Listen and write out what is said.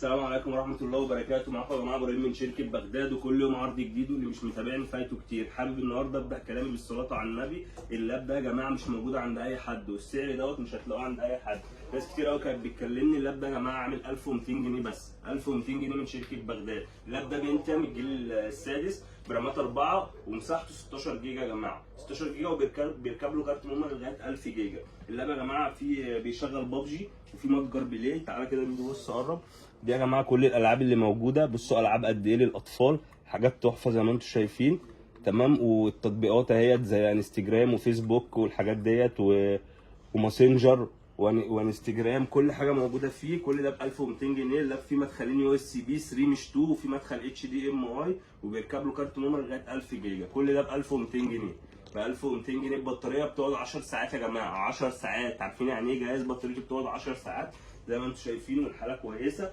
السلام عليكم ورحمة الله وبركاته. معاكم يا جماعة ابراهيم من شركة بغداد، وكل يوم عرض جديد، واللي مش متابعني فايته كتير. حابب النهارده ابدا كلامي بالصلاة على النبي. اللاب ده يا جماعة مش موجود عند أي حد، والسعر دوت مش هتلاقوه عند أي حد. ناس كتير قوي كانت بتكلمني. اللاب ده يا جماعة عامل 1200 جنيه بس، 1200 جنيه من شركة بغداد. اللاب ده بينتم الجيل السادس برامات 4 ومساحته 16 جيجا يا جماعة، 16 جيجا، وبيركب له كارت ميموري لغاية 1000 جيجا. اللاب يا جماعة فيه بيشغل بابجي وفي متجر بلاي. تعالى كده بص قرب. دي يا جماعه كل الالعاب اللي موجوده. بصوا العاب قد ايه للاطفال، حاجات تحفه زي ما انتم شايفين. تمام. والتطبيقات اهيت زي انستجرام وفيسبوك والحاجات ديت وماسنجر وانستجرام، كل حاجه موجوده فيه. كل ده ب 1200 جنيه. اللاب فيه مدخلين يو اس بي 3 مش 2، وفي مدخل اتش دي ام اي، وبيركب له كارت ميموري لغايه 1000 جيجا. كل ده ب 1200 جنيه. ب 1200 جنيه. البطاريه بتقعد 10 ساعات يا جماعه، 10 ساعات. عارفين يعني ايه جهاز بطاريته بتقعد 10 ساعات؟ زي ما انتم شايفين، والحاله كويسه.